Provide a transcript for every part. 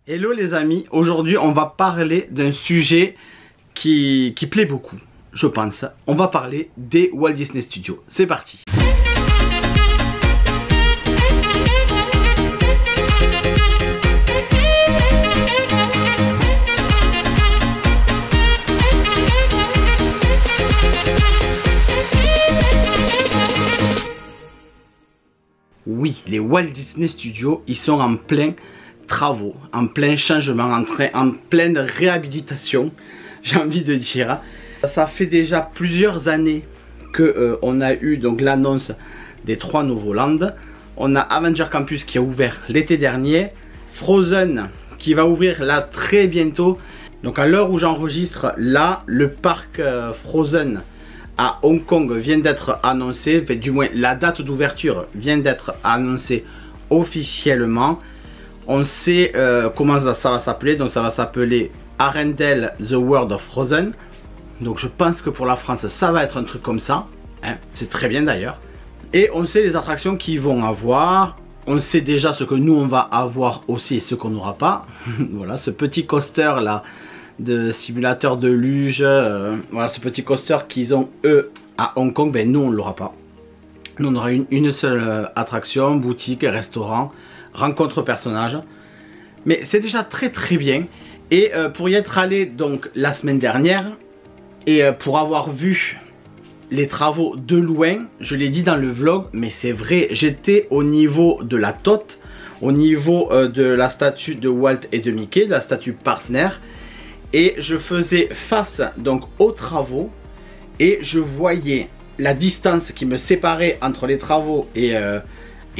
Hello les amis, aujourd'hui on va parler d'un sujet qui plaît beaucoup, je pense. On va parler des Walt Disney Studios. C'est parti. Oui, les Walt Disney Studios, ils sont en plein travaux, en plein changement, en pleine réhabilitation, j'ai envie de dire. Ça fait déjà plusieurs années que on a eu donc l'annonce des 3 nouveaux lands. On a Avengers Campus qui a ouvert l'été dernier, Frozen qui va ouvrir là très bientôt. Donc à l'heure où j'enregistre, là le parc Frozen à Hong Kong vient d'être annoncé, du moins la date d'ouverture vient d'être annoncée officiellement. On sait comment ça va s'appeler, donc ça va s'appeler Arendelle The World of Frozen. Donc je pense que pour la France ça va être un truc comme ça, hein. C'est très bien d'ailleurs. Et on sait les attractions qu'ils vont avoir. On sait déjà ce que nous on va avoir aussi et ce qu'on n'aura pas. Voilà, ce petit coaster là de simulateur de luge, voilà, ce petit coaster qu'ils ont eux à Hong Kong, ben nous on l'aura pas. Nous on aura une seule attraction, boutique, restaurant, rencontre personnage, mais c'est déjà très bien. Et pour y être allé donc la semaine dernière et pour avoir vu les travaux de loin, je l'ai dit dans le vlog, mais c'est vrai, j'étais au niveau de la tote, au niveau de la statue de Walt et de Mickey, de la statue partenaire, et je faisais face donc aux travaux et je voyais la distance qui me séparait entre les travaux et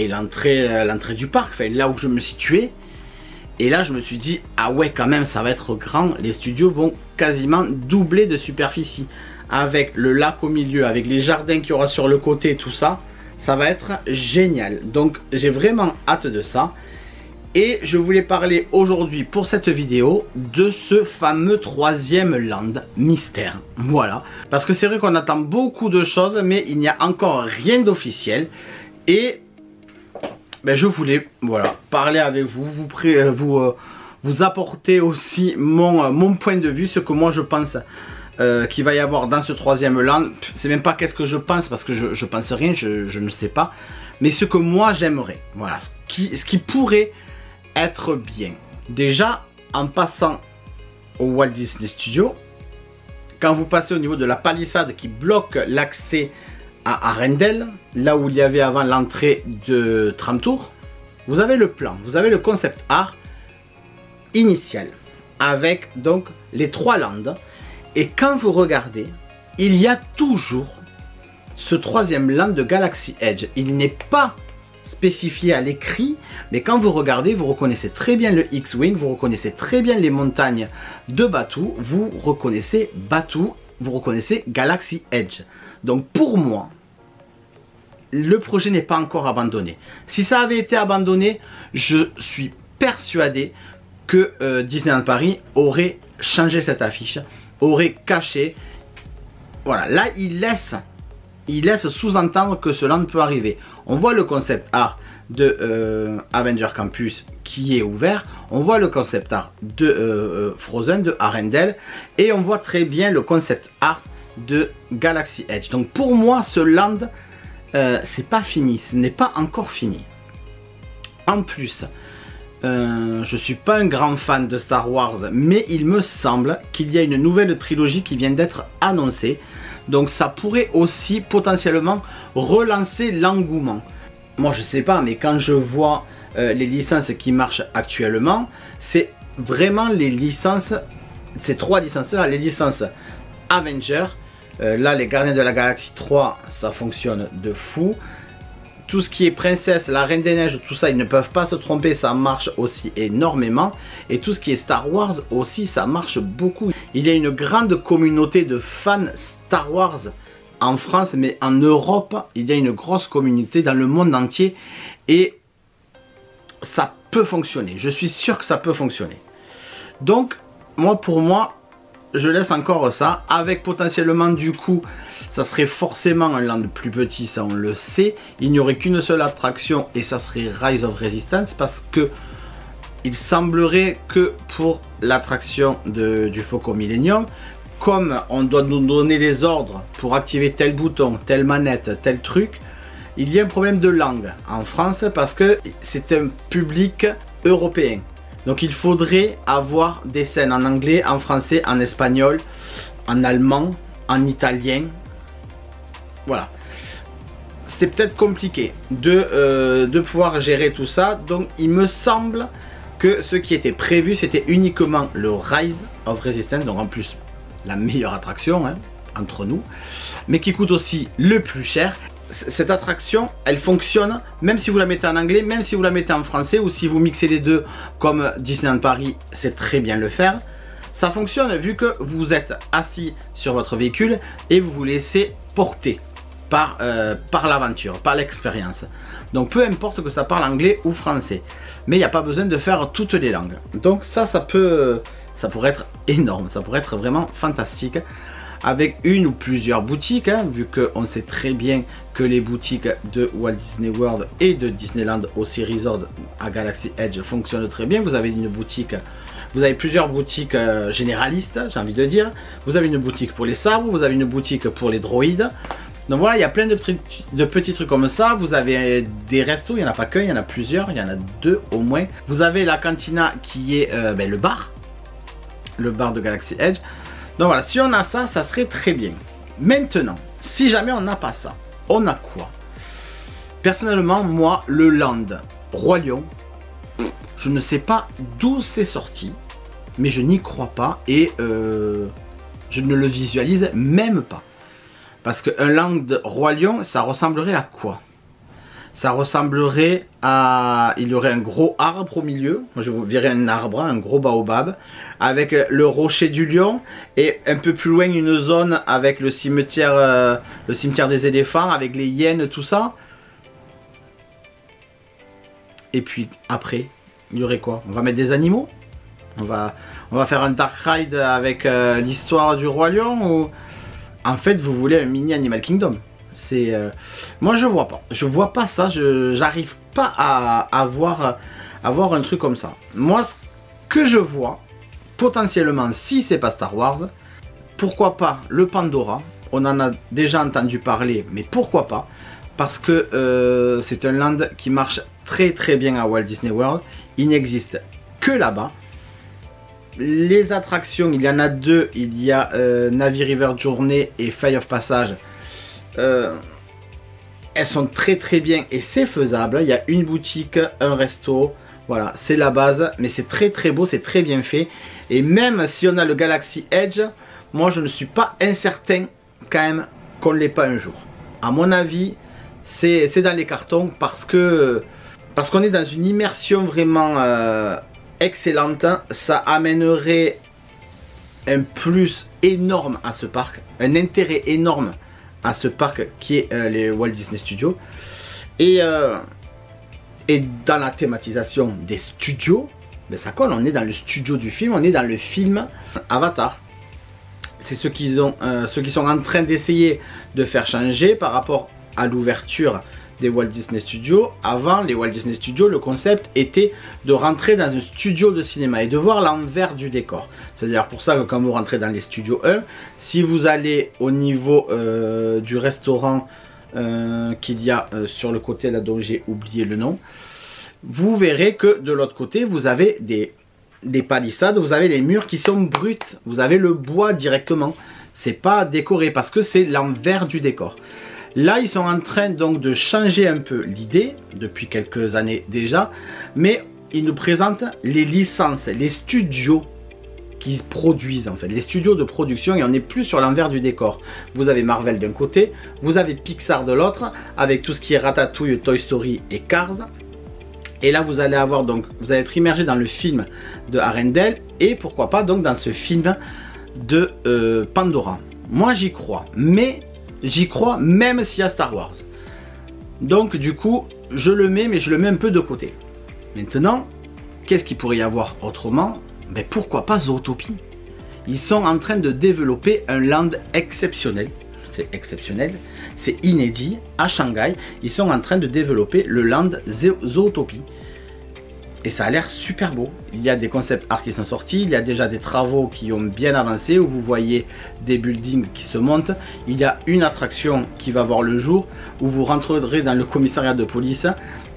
l'entrée du parc, enfin là où je me situais. Et là je me suis dit, ah ouais quand même ça va être grand, les studios vont quasiment doubler de superficie. Avec le lac au milieu, avec les jardins qu'il y aura sur le côté, tout ça, ça va être génial. Donc j'ai vraiment hâte de ça. Et je voulais parler aujourd'hui pour cette vidéo de ce fameux 3e land mystère. Voilà, parce que c'est vrai qu'on attend beaucoup de choses, mais il n'y a encore rien d'officiel. Et ben, je voulais voilà, parler avec vous, vous apporter aussi mon point de vue, ce que moi je pense qu'il va y avoir dans ce 3e land. C'est même pas qu'est-ce que je pense, parce que je pense rien, je ne sais pas. Mais ce que moi j'aimerais, voilà, ce qui pourrait être bien. Déjà, en passant au Walt Disney Studios, quand vous passez au niveau de la palissade qui bloque l'accès à Arendelle, là où il y avait avant l'entrée de Tramtour, vous avez le plan, vous avez le concept art initial avec donc les 3 lands. Et quand vous regardez, il y a toujours ce 3e land de Galaxy Edge. Il n'est pas spécifié à l'écrit, mais quand vous regardez, vous reconnaissez très bien le X-Wing, vous reconnaissez très bien les montagnes de Batuu, vous reconnaissez Batuu, vous reconnaissez Galaxy Edge. Donc pour moi, le projet n'est pas encore abandonné. Si ça avait été abandonné, je suis persuadé que Disneyland Paris aurait changé cette affiche, aurait caché. Voilà, là il laisse sous-entendre que cela ne peut arriver. On voit le concept art de Avengers Campus qui est ouvert. On voit le concept art de Frozen, de Arendelle. Et on voit très bien le concept art de Galaxy Edge. Donc pour moi, ce land, c'est pas fini. Ce n'est pas encore fini. En plus, je suis pas un grand fan de Star Wars, mais il me semble qu'il y a une nouvelle trilogie qui vient d'être annoncée. Donc ça pourrait aussi potentiellement relancer l'engouement. Moi je sais pas, mais quand je vois les licences qui marchent actuellement, c'est vraiment les licences, ces 3 licences là, les licences Avengers, là les Gardiens de la Galaxie 3, ça fonctionne de fou. Tout ce qui est Princesse, la Reine des Neiges, tout ça, ils ne peuvent pas se tromper, ça marche aussi énormément. Et tout ce qui est Star Wars aussi, ça marche beaucoup. Il y a une grande communauté de fans Star Wars en France, mais en Europe, il y a une grosse communauté dans le monde entier. Et ça peut fonctionner, je suis sûr que ça peut fonctionner. Donc, pour moi, je laisse encore ça, avec potentiellement du coup, ça serait forcément un land plus petit, ça on le sait. Il n'y aurait qu'une seule attraction et ça serait Rise of Resistance, parce que il semblerait que pour l'attraction du Faucon Millenium, comme on doit nous donner des ordres pour activer tel bouton, telle manette, tel truc, il y a un problème de langue en France parce que c'est un public européen. Donc il faudrait avoir des scènes en anglais, en français, en espagnol, en allemand, en italien. Voilà. C'est peut-être compliqué de pouvoir gérer tout ça. Donc il me semble que ce qui était prévu, c'était uniquement le Rise of Resistance. Donc en plus, la meilleure attraction, hein, entre nous. Mais qui coûte aussi le plus cher. Cette attraction, elle fonctionne même si vous la mettez en anglais, même si vous la mettez en français, ou si vous mixez les deux comme Disneyland Paris, c'est très bien le faire. Ça fonctionne vu que vous êtes assis sur votre véhicule et vous vous laissez porter par l'aventure, par l'expérience. Donc peu importe que ça parle anglais ou français, mais il n'y a pas besoin de faire toutes les langues. Donc ça pourrait être énorme, ça pourrait être vraiment fantastique. Avec une ou plusieurs boutiques, hein, vu qu'on sait très bien que les boutiques de Walt Disney World et de Disneyland Ocean Resort à Galaxy Edge fonctionnent très bien. Vous avez une boutique, vous avez plusieurs boutiques généralistes, j'ai envie de dire. Vous avez une boutique pour les sabres, vous avez une boutique pour les droïdes. Donc voilà, il y a plein de petits trucs comme ça. Vous avez des restos, il n'y en a pas qu'un, il y en a plusieurs, il y en a deux au moins. Vous avez la cantina qui est le bar de Galaxy Edge. Donc voilà, si on a ça, ça serait très bien. Maintenant, si jamais on n'a pas ça, on a quoi? Personnellement, moi, le Land Roi Lion, je ne sais pas d'où c'est sorti, mais je n'y crois pas et je ne le visualise même pas. Parce qu'un Land Roi Lion, ça ressemblerait à quoi? Ça ressemblerait à... Il y aurait un gros arbre au milieu. Moi, je vous verrais un arbre, un gros baobab, avec le rocher du lion. Et un peu plus loin, une zone avec le cimetière des éléphants, avec les hyènes, tout ça. Et puis, après, il y aurait quoi? On va mettre des animaux? On va faire un Dark Ride avec l'histoire du Roi Lion ou... En fait, vous voulez un mini Animal Kingdom? C'est moi je vois pas ça, j'arrive pas à voir un truc comme ça. Moi ce que je vois potentiellement, si c'est pas Star Wars, pourquoi pas le Pandora? On en a déjà entendu parler, mais pourquoi pas? Parce que c'est un land qui marche très très bien à Walt Disney World. Il n'existe que là-bas. Les attractions, il y en a deux, il y a Na'vi River Journey et Flight of Passage. Elles sont très très bien et c'est faisable. Il y a une boutique, un resto, voilà, c'est la base, mais c'est très très beau, c'est très bien fait. Et même si on a le Galaxy Edge, moi je ne suis pas incertain quand même qu'on l'ait pas un jour. À mon avis, c'est dans les cartons parce qu'on est dans une immersion vraiment excellente. Ça amènerait un plus énorme à ce parc, un intérêt énorme à ce parc qui est les Walt Disney Studios. Et dans la thématisation des studios, ben ça colle, on est dans le studio du film, on est dans le film Avatar. C'est ceux qui sont en train d'essayer de faire changer par rapport à l'ouverture des Walt Disney Studios. Avant les Walt Disney Studios, le concept était de rentrer dans un studio de cinéma et de voir l'envers du décor. C'est d'ailleurs pour ça que quand vous rentrez dans les studios 1, si vous allez au niveau du restaurant qu'il y a sur le côté là dont j'ai oublié le nom, vous verrez que de l'autre côté vous avez des palissades, vous avez les murs qui sont bruts, vous avez le bois directement, c'est pas décoré parce que c'est l'envers du décor. Là, ils sont en train donc de changer un peu l'idée, depuis quelques années déjà, mais ils nous présentent les licences, les studios qui produisent en fait, les studios de production, et on n'est plus sur l'envers du décor. Vous avez Marvel d'un côté, vous avez Pixar de l'autre, avec tout ce qui est Ratatouille, Toy Story et Cars. Et là, vous allez avoir donc, vous allez être immergé dans le film de Arendelle, et pourquoi pas donc dans ce film de Pandora. Moi, j'y crois, mais... J'y crois même s'il y a Star Wars. Donc du coup, je le mets, mais je le mets un peu de côté. Maintenant, qu'est-ce qu'il pourrait y avoir autrement? Ben, pourquoi pas Zootopie? Ils sont en train de développer un land exceptionnel. C'est exceptionnel, c'est inédit à Shanghai. Ils sont en train de développer le land Zootopie. Et ça a l'air super beau. Il y a des concept art qui sont sortis, il y a déjà des travaux qui ont bien avancé, où vous voyez des buildings qui se montent. Il y a une attraction qui va voir le jour, où vous rentrerez dans le commissariat de police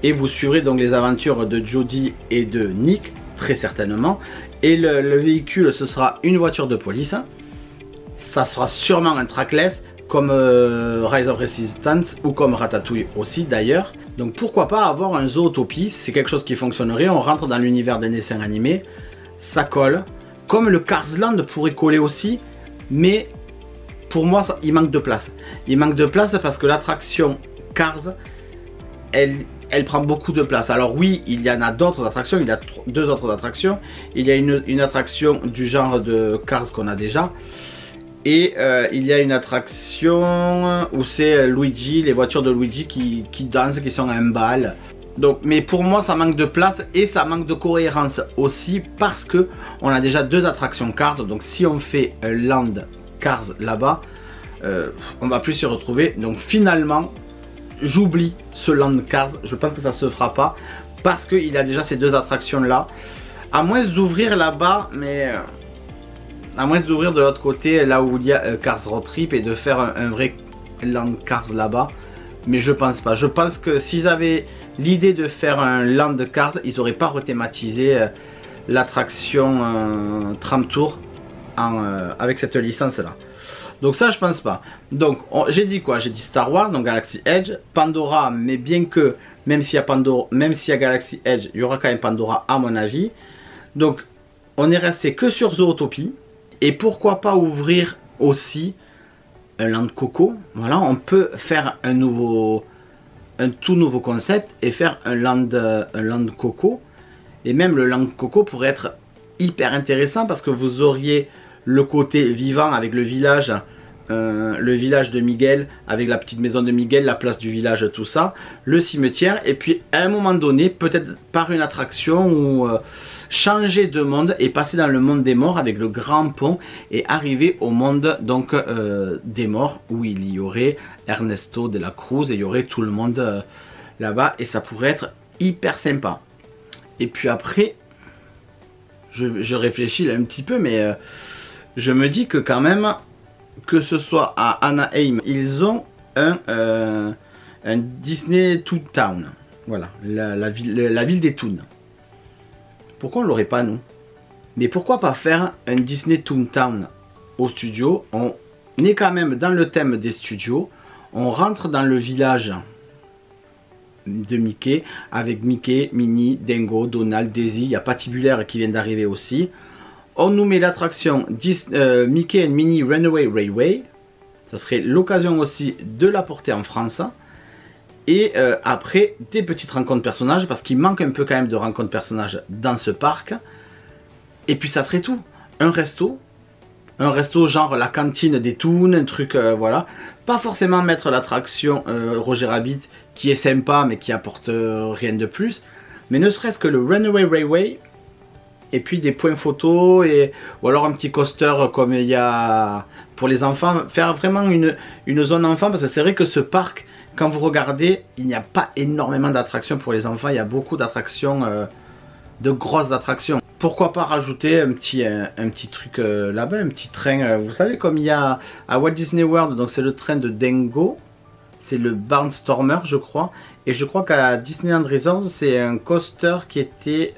et vous suivrez donc les aventures de Jody et de Nick, très certainement. Et le véhicule, ce sera une voiture de police. Ça sera sûrement un trackless, comme Rise of Resistance ou comme Ratatouille aussi d'ailleurs. Donc pourquoi pas avoir un Zootopie, c'est quelque chose qui fonctionnerait. On rentre dans l'univers des dessins animés, ça colle. Comme le Cars Land pourrait coller aussi, mais pour moi il manque de place. Il manque de place parce que l'attraction Cars, elle prend beaucoup de place. Alors oui, il y en a d'autres attractions, il y a deux autres attractions. Il y a une attraction du genre de Cars qu'on a déjà. Et il y a une attraction où c'est Luigi, les voitures de Luigi qui dansent, qui sont à un bal. Donc, mais pour moi ça manque de place et ça manque de cohérence aussi parce que on a déjà deux attractions Cars. Donc si on fait un Land Cars là-bas, on va plus s'y retrouver. Donc finalement, j'oublie ce Land Cars. Je pense que ça se fera pas parce qu'il y a déjà ces deux attractions là. À moins d'ouvrir là-bas, mais... à moins d'ouvrir de l'autre côté, là où il y a Cars Road Trip et de faire un vrai Land Cars là-bas. Mais je pense pas. Je pense que s'ils avaient l'idée de faire un Land Cars, ils n'auraient pas rethématisé l'attraction Tram Tour avec cette licence là. Donc ça je pense pas. Donc j'ai dit quoi? J'ai dit Star Wars, donc Galaxy Edge, Pandora, mais bien que même s'il y a Pandora, même s'il y a Galaxy Edge, il y aura quand même Pandora à mon avis. Donc on est resté que sur Zootopie. Et pourquoi pas ouvrir aussi un Land Coco. Voilà, on peut faire un tout nouveau concept et faire un Land Coco. Et même le Land Coco pourrait être hyper intéressant parce que vous auriez le côté vivant avec le village de Miguel, avec la petite maison de Miguel, la place du village, tout ça, le cimetière, et puis à un moment donné, peut-être par une attraction ou changer de monde et passer dans le monde des morts avec le grand pont et arriver au monde donc des morts où il y aurait Ernesto de la Cruz et il y aurait tout le monde là-bas et ça pourrait être hyper sympa. Et puis après, je réfléchis là un petit peu, mais je me dis que quand même, que ce soit à Anaheim, ils ont un Disney Toontown. Voilà, la ville des Toons. Pourquoi on l'aurait pas nous? Mais pourquoi pas faire un Disney Toontown au studio? On est quand même dans le thème des studios. On rentre dans le village de Mickey avec Mickey, Minnie, Dingo, Donald, Daisy. Il y a Patibulaire qui vient d'arriver aussi. On nous met l'attraction Mickey and Minnie Runaway Railway. Ça serait l'occasion aussi de la porter en France. Et après, des petites rencontres personnages, parce qu'il manque un peu quand même de rencontres personnages dans ce parc. Et puis ça serait tout. Un resto genre la cantine des Toons, un truc, voilà. Pas forcément mettre l'attraction Roger Rabbit, qui est sympa, mais qui apporte rien de plus. Mais ne serait-ce que le Runaway Railway, et puis des points photos, ou alors un petit coaster comme il y a pour les enfants. Faire vraiment une zone enfant, parce que c'est vrai que ce parc, quand vous regardez, il n'y a pas énormément d'attractions pour les enfants. Il y a beaucoup d'attractions, de grosses attractions. Pourquoi pas rajouter un petit truc là-bas, un petit train. Vous savez, comme il y a à Walt Disney World, donc c'est le train de Dingo. C'est le Barnstormer, je crois. Et je crois qu'à Disneyland Resort, c'est un coaster qui était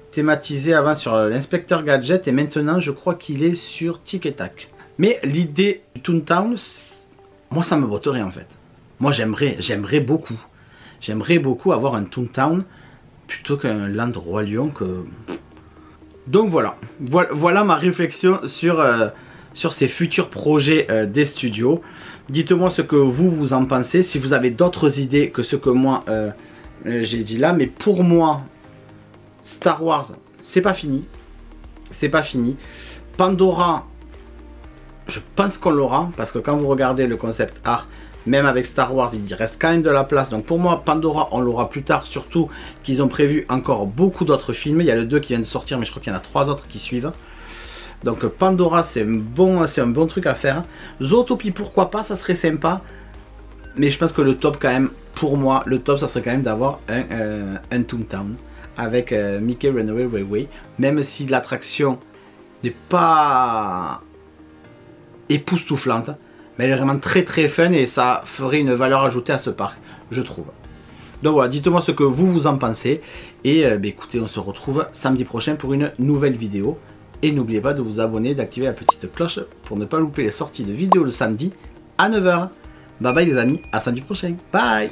thématisé avant sur l'inspecteur Gadget. Et maintenant, je crois qu'il est sur Tic et Tac. Mais l'idée du Toontown, moi, ça me botterait en fait. Moi j'aimerais beaucoup avoir un Toontown plutôt qu'un Land Roi Lion Donc voilà ma réflexion sur ces futurs projets des studios. Dites-moi ce que vous en pensez, si vous avez d'autres idées que ce que moi j'ai dit là. Mais pour moi, Star Wars, c'est pas fini. C'est pas fini. Pandora, je pense qu'on l'aura, parce que quand vous regardez le concept art, même avec Star Wars, il reste quand même de la place. Donc pour moi, Pandora, on l'aura plus tard. Surtout qu'ils ont prévu encore beaucoup d'autres films. Il y a le 2 qui vient de sortir, mais je crois qu'il y en a 3 autres qui suivent. Donc Pandora, c'est un bon truc à faire. Zootopie, pourquoi pas, ça serait sympa. Mais je pense que le top quand même, pour moi, le top, ça serait quand même d'avoir un Toontown. avec Mickey Runaway Railway, même si l'attraction n'est pas époustouflante, mais elle est vraiment très fun et ça ferait une valeur ajoutée à ce parc, je trouve. Donc voilà, dites-moi ce que vous en pensez et écoutez, on se retrouve samedi prochain pour une nouvelle vidéo. Et n'oubliez pas de vous abonner, d'activer la petite cloche pour ne pas louper les sorties de vidéos le samedi à 9 h. Bye bye les amis, à samedi prochain, bye.